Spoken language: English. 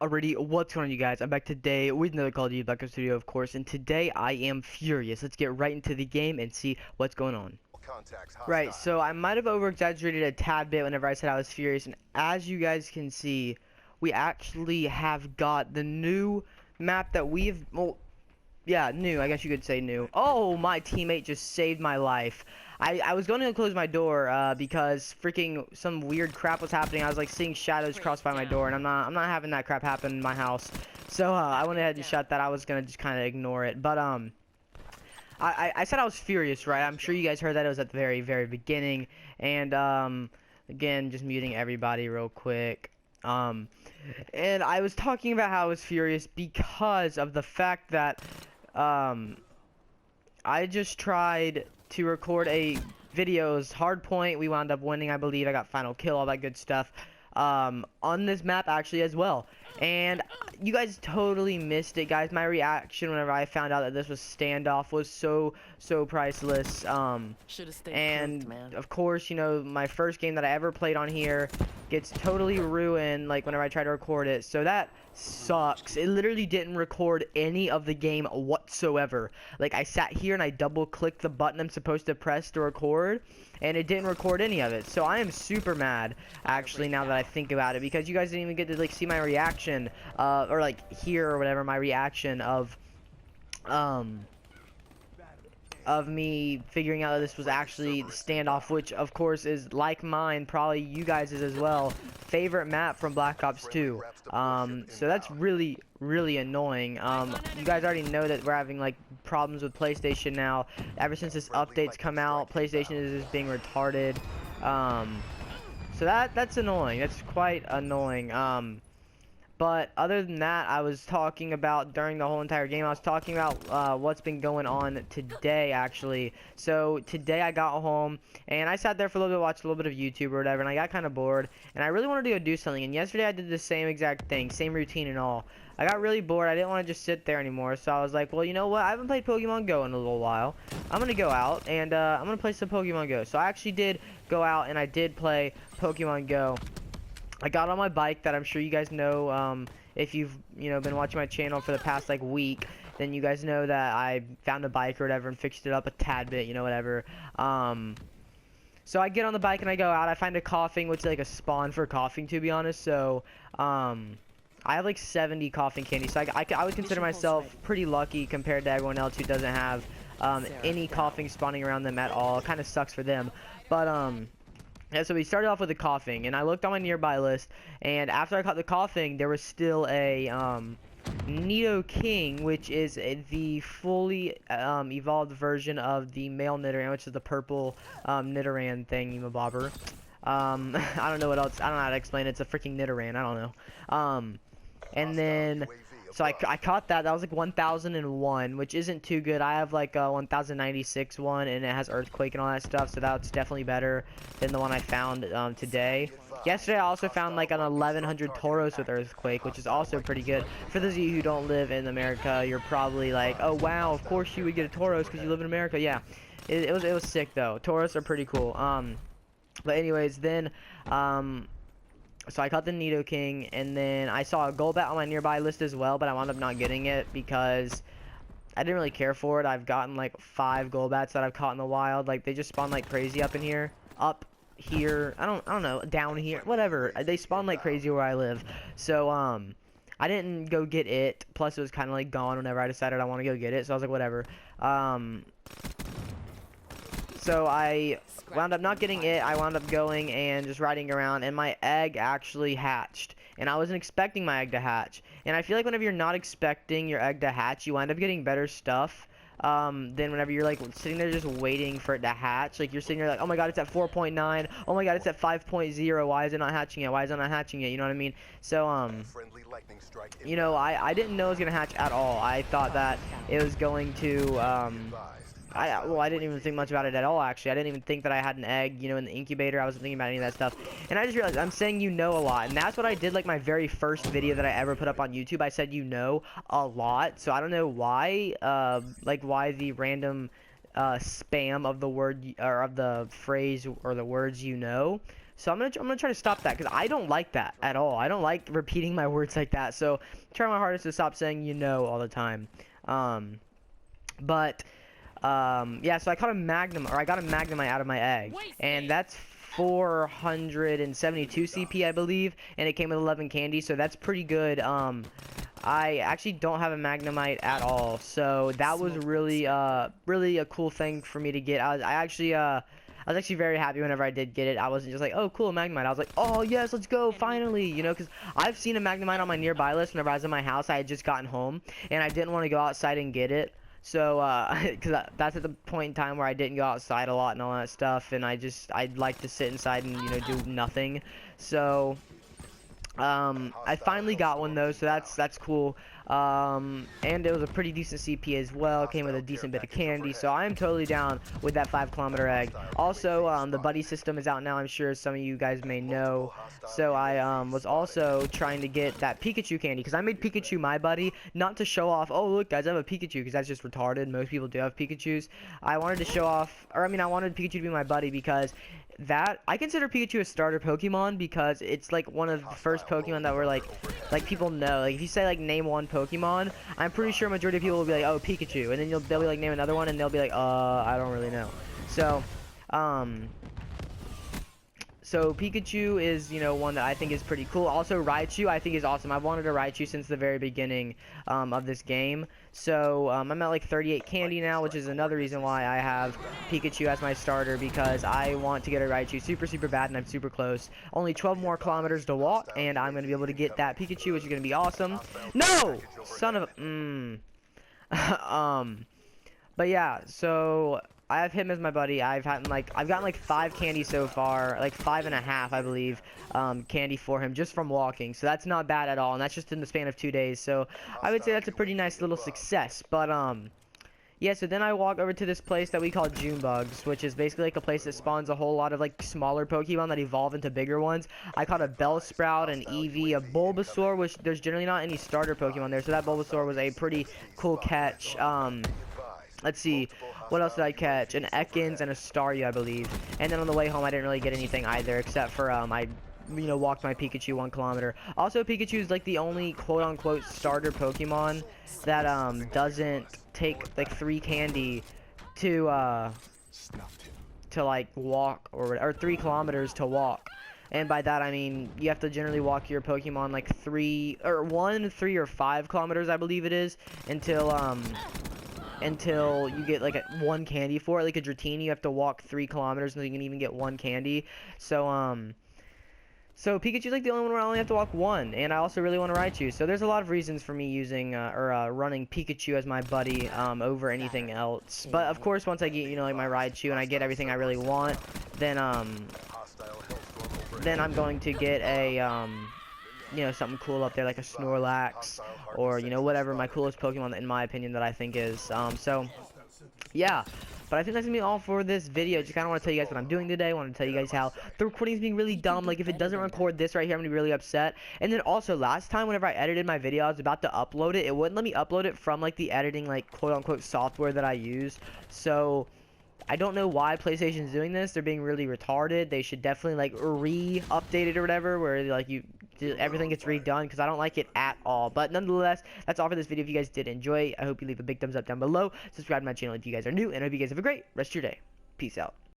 already, what's going on, you guys? I'm back today with another Call of Duty Black Ops Studio, of course, and today I am furious. Let's get right into the game and see what's going on. Right, so I might have over-exaggerated a tad bit whenever I said I was furious, and as you guys can see, we actually have got the new map that we've, well, yeah, new, I guess you could say new. Oh, my teammate just saved my life. I was going to close my door because freaking some weird crap was happening. I was like seeing shadows cross by my door, and I'm not having that crap happen in my house. So I went ahead and shut that. I was gonna just kind of ignore it, but I said I was furious, right? I'm sure you guys heard that. It was at the very beginning, and again, just muting everybody real quick. And I was talking about how I was furious because of the fact that I just tried to record a video's hard point. We wound up winning, I believe. I got final kill, all that good stuff on this map actually as well. And you guys totally missed it, guys. My reaction whenever I found out that this was standoff was so priceless. And cooked, man. of course, you know, my first game that I ever played on here gets totally ruined like whenever I try to record it. So that sucks. It literally didn't record any of the game whatsoever. Like, I sat here and I double clicked the button I'm supposed to press to record, and it didn't record any of it. So I am super mad actually now that I think about it, because you guys didn't even get to like see my reaction or like hear or whatever my reaction of me figuring out that this was actually the standoff, which of course is, like mine, probably you guys' as well, favorite map from Black Ops 2. So that's really annoying. You guys already know that we're having like problems with PlayStation now. Ever since this update's come out, PlayStation is just being retarded. So that's annoying. That's quite annoying. But other than that, I was talking about during the whole entire game, I was talking about what's been going on today, actually. So today I got home, and I sat there for a little bit, watched a little bit of YouTube or whatever, and I got kind of bored, and I really wanted to go do something. And yesterday I did the same exact thing, same routine and all. I got really bored. I didn't want to just sit there anymore, so I was like, well, you know what? I haven't played Pokemon Go in a little while. I'm going to go out, and I'm going to play some Pokemon Go. So I actually did go out, and I did play Pokemon Go. I got on my bike that I'm sure you guys know, if you've, you know, been watching my channel for the past, like, week, then you guys know that I found a bike or whatever and fixed it up a tad bit, you know, whatever. So I get on the bike and I go out. I find a coughing, which is like a spawn for coughing, to be honest. So, I have like 70 coughing candies, so I would consider myself pretty lucky compared to everyone else who doesn't have, any coughing spawning around them at all. It kind of sucks for them, but, yeah, so we started off with the coughing, and I looked on my nearby list, and after I caught the coughing, there was still a Nidoking, which is the fully evolved version of the male Nidoran, which is the purple Nidoran thingy-mabobber. I don't know what else. I don't know how to explain it. It's a freaking Nidoran. I don't know. And then, so I caught that. That was like 1001, which isn't too good. I have like a 1096 one, and it has Earthquake and all that stuff, so that's definitely better than the one I found today. Yesterday I also found like an 1100 Tauros with Earthquake, which is also pretty good. For those of you who don't live in America, you're probably like, oh wow, of course you would get a Tauros because you live in America. Yeah, it was sick though. Tauros are pretty cool. But anyways, then so I caught the Nidoking, and then I saw a Golbat on my nearby list as well, but I wound up not getting it because I didn't really care for it. I've gotten like 5 Golbats that I've caught in the wild. Like, they just spawn like crazy up in here. Up here. I don't know, down here. Whatever. They spawn like crazy where I live. So, I didn't go get it. Plus, it was kind of like gone whenever I decided I want to go get it. So I was like, whatever. So I wound up not getting it. I wound up going and just riding around, and my egg actually hatched. And I wasn't expecting my egg to hatch. And I feel like whenever you're not expecting your egg to hatch, you wind up getting better stuff than whenever you're like sitting there just waiting for it to hatch. Like, you're sitting there like, oh my god, it's at 4.9. Oh my god, it's at 5.0. Why is it not hatching yet? Why is it not hatching yet? You know what I mean? So you know, I didn't know it was gonna hatch at all. I thought that it was going to I didn't even think much about it at all, actually. I didn't even think that I had an egg, you know, in the incubator. I wasn't thinking about any of that stuff. And I just realized I'm saying you know a lot. And that's what I did, like, my very first video that I ever put up on YouTube. I said you know a lot. So I don't know why, like, why the random spam of the word, or of the phrase, or the words you know. So I'm gonna try to stop that, because I don't like that at all. I don't like repeating my words like that. So try my hardest to stop saying all the time. Yeah, so I caught a magnum, or I got a magnemite out of my egg, and that's 472 CP, I believe, and it came with 11 candy, so that's pretty good. I actually don't have a magnemite at all, so that was really really a cool thing for me to get. I was actually very happy whenever I did get it. I wasn't just like, oh cool, magnemite. I was like, oh yes, let's go, finally, you know, because I've seen a magnemite on my nearby list whenever I was in my house. I had just gotten home, and I didn't want to go outside and get it. So, because that's at the point in time where I didn't go outside a lot and all that stuff, and I'd like to sit inside and, you know, do nothing. So, I finally got one though, so that's cool. And it was a pretty decent CP as well. It came with a decent bit of candy, so I am totally down with that 5-kilometer egg. Also, the buddy system is out now, I'm sure some of you guys may know. So I was also trying to get that Pikachu candy, because I made Pikachu my buddy, not to show off, oh look guys, I have a Pikachu, because that's just retarded. Most people do have Pikachus. I wanted to show off, or I mean I wanted Pikachu to be my buddy, because that I consider Pikachu a starter Pokemon, because it's like one of the first Pokemon that were like people know. Like if you say like name one Pokemon, I'm pretty sure majority of people will be like, oh Pikachu, and then they'll be like name another one and they'll be like, I don't really know. So Pikachu is, you know, one that I think is pretty cool. Also Raichu I think is awesome. I've wanted a Raichu since the very beginning of this game. So I'm at like 38 candy now, which is another reason why I have Pikachu as my starter, because I want to get a Raichu super bad, and I'm super close. Only 12 more kilometers to walk, and I'm going to be able to get that Pikachu, which is going to be awesome. No! Son of a... But yeah, so I have him as my buddy. I've gotten like 5 candy so far, like 5.5 I believe, candy for him just from walking. So that's not bad at all, and that's just in the span of 2 days. So I would say that's a pretty nice little success. But yeah, so then I walk over to this place that we call Junebugs, which is basically like a place that spawns a whole lot of like smaller Pokemon that evolve into bigger ones. I caught a Bellsprout, an Eevee, a Bulbasaur, which there's generally not any starter Pokemon there, so that Bulbasaur was a pretty cool catch. Let's see, what else did I catch? An Ekans and a Staryu, I believe. And then on the way home, I didn't really get anything either, except for I, you know, walked my Pikachu 1 kilometer. Also, Pikachu is like the only quote-unquote starter Pokemon that doesn't take like 3 candy to like walk, or 3 kilometers to walk. And by that I mean you have to generally walk your Pokemon like 1, 3, or 5 kilometers, I believe it is, until you get like 1 candy for it. Like a Dratini, you have to walk 3 kilometers until you can even get 1 candy. So so Pikachu's like the only one where I only have to walk 1, and I also really want to Raichu. So there's a lot of reasons for me using running Pikachu as my buddy over anything else. But of course, once I get, you know, like my Raichu and I get everything I really want, then I'm going to get a you know, something cool up there like a Snorlax, or you know, whatever my coolest Pokemon in my opinion that I think is. So yeah, but I think that's gonna be all for this video. Just kind of want to tell you guys what I'm doing today. I want to tell you guys how the recording is being really dumb. Like if it doesn't record this right here, I'm gonna be really upset. And then also last time whenever I edited my video, I was about to upload it, it wouldn't let me upload it from like the editing like quote-unquote software that I use. So I don't know why PlayStation's doing this. They're being really retarded. They should definitely like re-update it or whatever, where like everything gets redone, because I don't like it at all. But nonetheless, that's all for this video. If you guys did enjoy, I hope you leave a big thumbs up down below. Subscribe to my channel if you guys are new, and I hope you guys have a great rest of your day. Peace out.